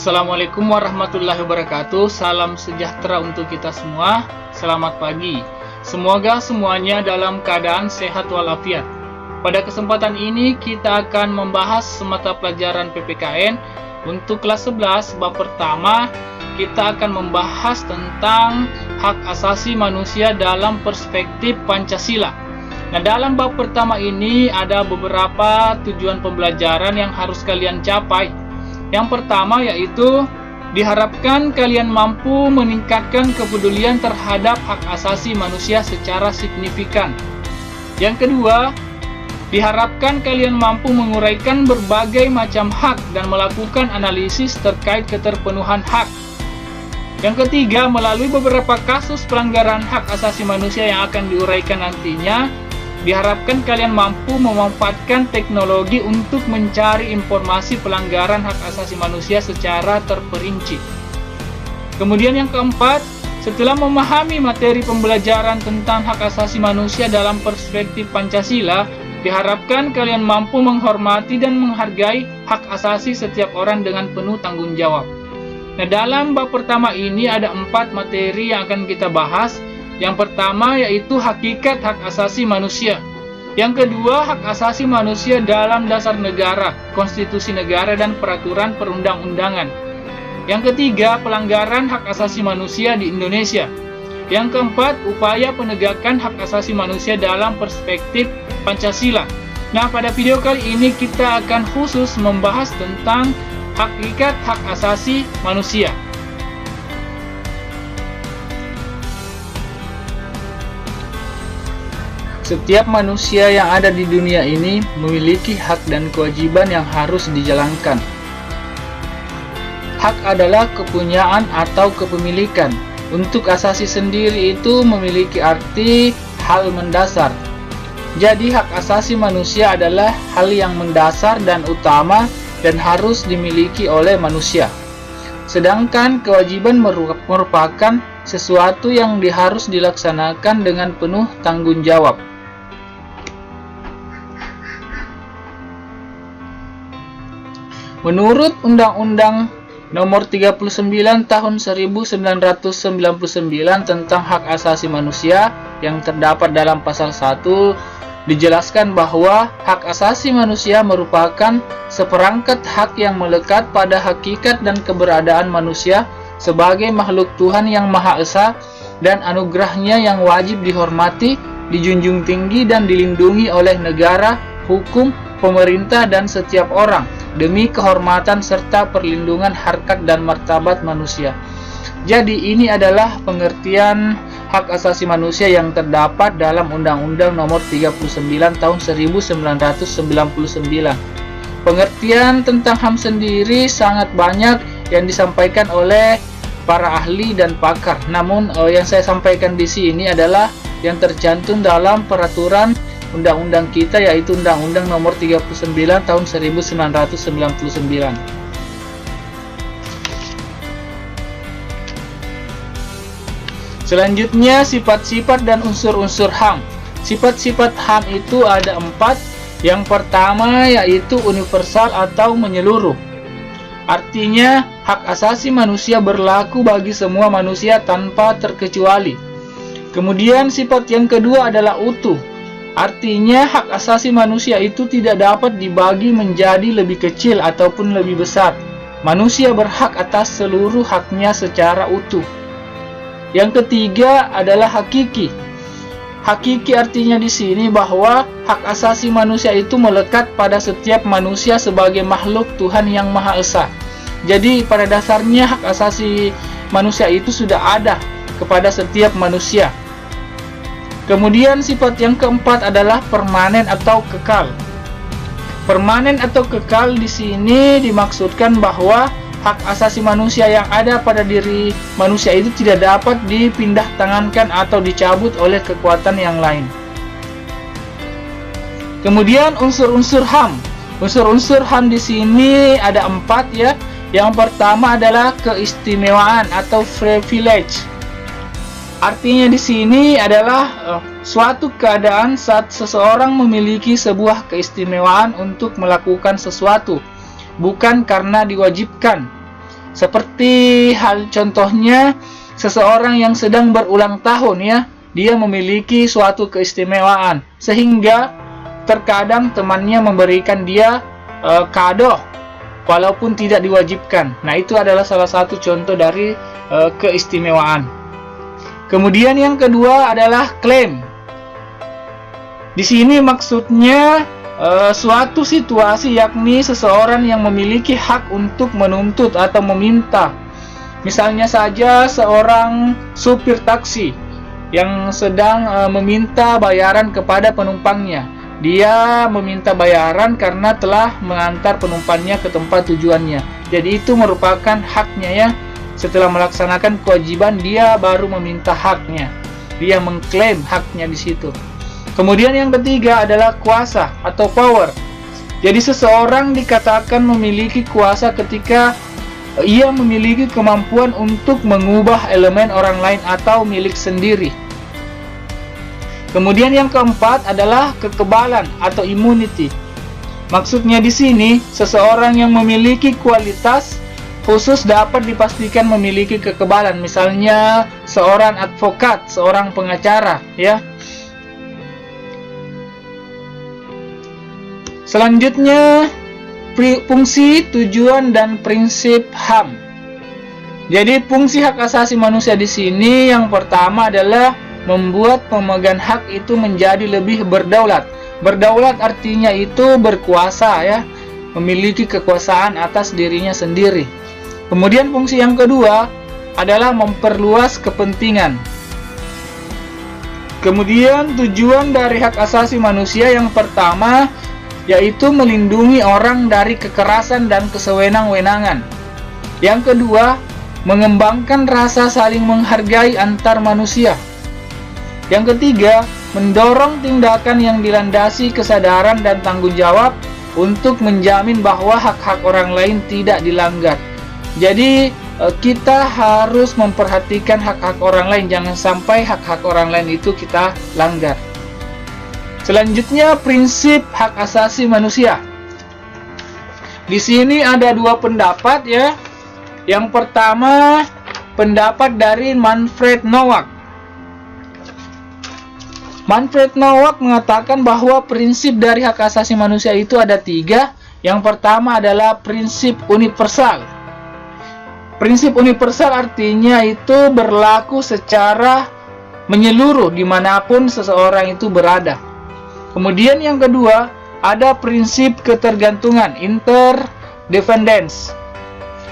Assalamualaikum warahmatullahi wabarakatuh. Salam sejahtera untuk kita semua. Selamat pagi. Semoga semuanya dalam keadaan sehat walafiat. Pada kesempatan ini kita akan membahas mata pelajaran PPKN. Untuk kelas 11 bab pertama, kita akan membahas tentang hak asasi manusia dalam perspektif Pancasila. Nah, dalam bab pertama ini ada beberapa tujuan pembelajaran yang harus kalian capai. Yang pertama yaitu diharapkan kalian mampu meningkatkan kepedulian terhadap hak asasi manusia secara signifikan. Yang kedua, diharapkan kalian mampu menguraikan berbagai macam hak dan melakukan analisis terkait keterpenuhan hak. Yang ketiga, melalui beberapa kasus pelanggaran hak asasi manusia yang akan diuraikan nantinya, diharapkan kalian mampu memanfaatkan teknologi untuk mencari informasi pelanggaran hak asasi manusia secara terperinci. Kemudian yang keempat, setelah memahami materi pembelajaran tentang hak asasi manusia dalam perspektif Pancasila, diharapkan kalian mampu menghormati dan menghargai hak asasi setiap orang dengan penuh tanggung jawab. Nah, dalam bab pertama ini ada 4 materi yang akan kita bahas. Yang pertama yaitu hakikat hak asasi manusia. Yang kedua, hak asasi manusia dalam dasar negara, konstitusi negara, dan peraturan perundang-undangan. Yang ketiga, pelanggaran hak asasi manusia di Indonesia. Yang keempat, upaya penegakan hak asasi manusia dalam perspektif Pancasila. Nah, pada video kali ini kita akan khusus membahas tentang hakikat hak asasi manusia. Setiap manusia yang ada di dunia ini memiliki hak dan kewajiban yang harus dijalankan. Hak adalah kepunyaan atau kepemilikan. Untuk asasi sendiri itu memiliki arti hal mendasar. Jadi hak asasi manusia adalah hal yang mendasar dan utama dan harus dimiliki oleh manusia. Sedangkan kewajiban merupakan sesuatu yang harus dilaksanakan dengan penuh tanggung jawab. Menurut Undang-Undang Nomor 39 Tahun 1999 tentang Hak Asasi Manusia yang terdapat dalam pasal 1, dijelaskan bahwa hak asasi manusia merupakan seperangkat hak yang melekat pada hakikat dan keberadaan manusia sebagai makhluk Tuhan yang Maha Esa dan anugerahnya yang wajib dihormati, dijunjung tinggi dan dilindungi oleh negara, hukum, pemerintah, dan setiap orang demi kehormatan serta perlindungan harkat dan martabat manusia. Jadi ini adalah pengertian hak asasi manusia yang terdapat dalam Undang-Undang Nomor 39 Tahun 1999. Pengertian tentang HAM sendiri sangat banyak yang disampaikan oleh para ahli dan pakar. Namun yang saya sampaikan di sini adalah yang tercantum dalam peraturan undang-undang kita, yaitu Undang-Undang Nomor 39 Tahun 1999. Selanjutnya, sifat-sifat dan unsur-unsur HAM. Sifat-sifat HAM itu ada 4. Yang pertama yaitu universal atau menyeluruh. Artinya, hak asasi manusia berlaku bagi semua manusia tanpa terkecuali. Kemudian sifat yang kedua adalah utuh. Artinya hak asasi manusia itu tidak dapat dibagi menjadi lebih kecil ataupun lebih besar. Manusia berhak atas seluruh haknya secara utuh. Yang ketiga adalah hakiki. Hakiki artinya di sini bahwa hak asasi manusia itu melekat pada setiap manusia sebagai makhluk Tuhan yang Maha Esa. Jadi pada dasarnya hak asasi manusia itu sudah ada kepada setiap manusia. Kemudian sifat yang keempat adalah permanen atau kekal. Permanen atau kekal di sini dimaksudkan bahwa hak asasi manusia yang ada pada diri manusia itu tidak dapat dipindah tangankan atau dicabut oleh kekuatan yang lain. Kemudian unsur-unsur HAM. Unsur-unsur HAM di sini ada 4 ya. Yang pertama adalah keistimewaan atau privilege. Artinya di sini adalah suatu keadaan saat seseorang memiliki sebuah keistimewaan untuk melakukan sesuatu, bukan karena diwajibkan. Seperti hal contohnya seseorang yang sedang berulang tahun ya, dia memiliki suatu keistimewaan sehingga terkadang temannya memberikan dia kado walaupun tidak diwajibkan. Nah, itu adalah salah satu contoh dari keistimewaan. Kemudian yang kedua adalah klaim. Di sini maksudnya suatu situasi, yakni seseorang yang memiliki hak untuk menuntut atau meminta. Misalnya saja seorang supir taksi yang sedang meminta bayaran kepada penumpangnya. Dia meminta bayaran karena telah mengantar penumpangnya ke tempat tujuannya. Jadi itu merupakan haknya ya. Setelah melaksanakan kewajiban, dia baru meminta haknya. Dia mengklaim haknya di situ. Kemudian yang ketiga adalah kuasa atau power. Jadi seseorang dikatakan memiliki kuasa ketika ia memiliki kemampuan untuk mengubah elemen orang lain atau milik sendiri. Kemudian yang keempat adalah kekebalan atau immunity. Maksudnya di sini seseorang yang memiliki kualitas khusus dapat dipastikan memiliki kekebalan. Misalnya seorang advokat, seorang pengacara, ya. Selanjutnya, fungsi, tujuan, dan prinsip HAM. Jadi fungsi hak asasi manusia di sini yang pertama adalah membuat pemegang hak itu menjadi lebih berdaulat. Berdaulat artinya itu berkuasa ya, memiliki kekuasaan atas dirinya sendiri. Kemudian fungsi yang kedua adalah memperluas kepentingan. Kemudian tujuan dari hak asasi manusia yang pertama yaitu melindungi orang dari kekerasan dan kesewenang-wenangan. Yang kedua, mengembangkan rasa saling menghargai antar manusia. Yang ketiga, mendorong tindakan yang dilandasi kesadaran dan tanggung jawab untuk menjamin bahwa hak-hak orang lain tidak dilanggar. Jadi, kita harus memperhatikan hak-hak orang lain, jangan sampai hak-hak orang lain itu kita langgar. Selanjutnya, prinsip hak asasi manusia. Di sini ada dua pendapat ya. Yang pertama, pendapat dari Manfred Nowak. Manfred Nowak mengatakan bahwa prinsip dari hak asasi manusia itu ada tiga. Yang pertama adalah prinsip universal. Prinsip universal artinya itu berlaku secara menyeluruh dimanapun seseorang itu berada. Kemudian yang kedua, ada prinsip ketergantungan, interdependence.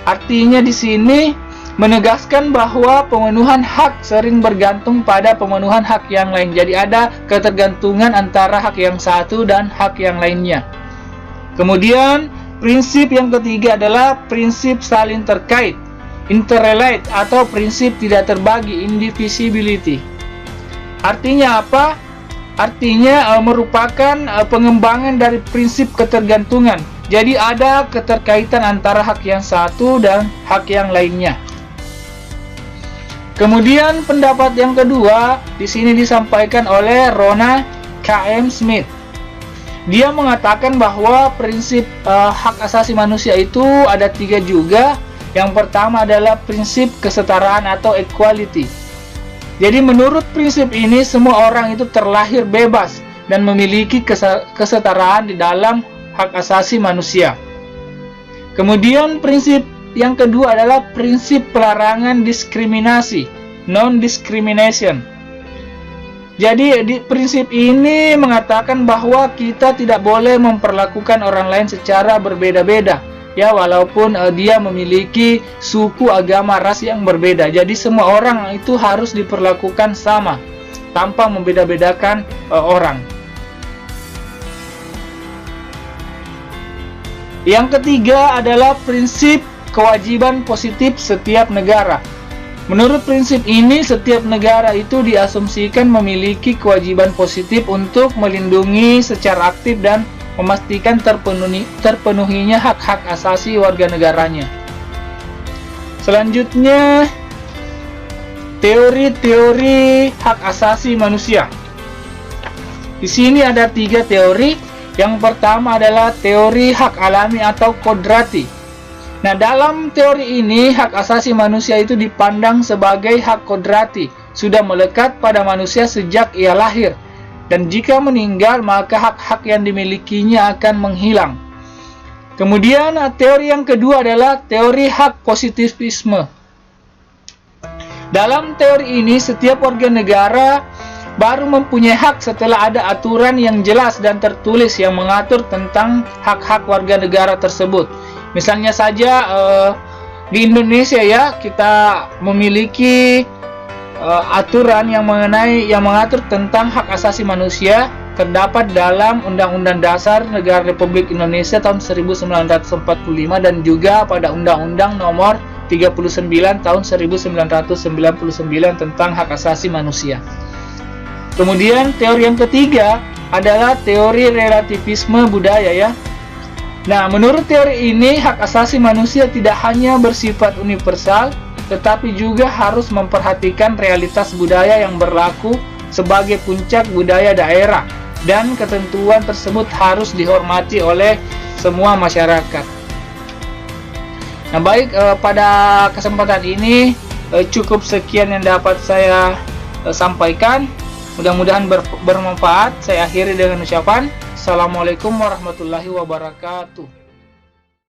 Artinya di sini menegaskan bahwa pemenuhan hak sering bergantung pada pemenuhan hak yang lain. Jadi ada ketergantungan antara hak yang satu dan hak yang lainnya. Kemudian prinsip yang ketiga adalah prinsip saling terkait, interrelate, atau prinsip tidak terbagi, indivisibility. Artinya apa? Artinya merupakan pengembangan dari prinsip ketergantungan. Jadi ada keterkaitan antara hak yang satu dan hak yang lainnya. Kemudian pendapat yang kedua di sini disampaikan oleh Rona K.M. Smith. Dia mengatakan bahwa prinsip hak asasi manusia itu ada tiga juga. Yang pertama adalah prinsip kesetaraan atau equality. Jadi menurut prinsip ini semua orang itu terlahir bebas dan memiliki kesetaraan di dalam hak asasi manusia. Kemudian prinsip yang kedua adalah prinsip pelarangan diskriminasi, non-discrimination. Jadi prinsip ini mengatakan bahwa kita tidak boleh memperlakukan orang lain secara berbeda-beda, ya, walaupun dia memiliki suku, agama, ras yang berbeda. Jadi semua orang itu harus diperlakukan sama tanpa membeda-bedakan orang. Yang ketiga adalah prinsip kewajiban positif setiap negara. Menurut prinsip ini, setiap negara itu diasumsikan memiliki kewajiban positif untuk melindungi secara aktif dan memastikan terpenuhinya hak-hak asasi warga negaranya. Selanjutnya, teori-teori hak asasi manusia. Di sini ada tiga teori. Yang pertama adalah teori hak alami atau kodrati. Nah, dalam teori ini, hak asasi manusia itu dipandang sebagai hak kodrati, sudah melekat pada manusia sejak ia lahir. Dan jika meninggal, maka hak-hak yang dimilikinya akan menghilang. Kemudian, teori yang kedua adalah teori hak positivisme. Dalam teori ini, setiap warga negara baru mempunyai hak setelah ada aturan yang jelas dan tertulis yang mengatur tentang hak-hak warga negara tersebut. Misalnya saja di Indonesia ya, kita memiliki aturan yang mengatur tentang hak asasi manusia, terdapat dalam Undang-Undang Dasar Negara Republik Indonesia tahun 1945 dan juga pada Undang-Undang Nomor 39 tahun 1999 tentang hak asasi manusia. Kemudian teori yang ketiga adalah teori relativisme budaya ya. Nah, menurut teori ini, hak asasi manusia tidak hanya bersifat universal, tetapi juga harus memperhatikan realitas budaya yang berlaku sebagai puncak budaya daerah, dan ketentuan tersebut harus dihormati oleh semua masyarakat. Nah, baik, pada kesempatan ini cukup sekian yang dapat saya sampaikan. Mudah-mudahan bermanfaat. Saya akhiri dengan ucapan Assalamualaikum warahmatullahi wabarakatuh.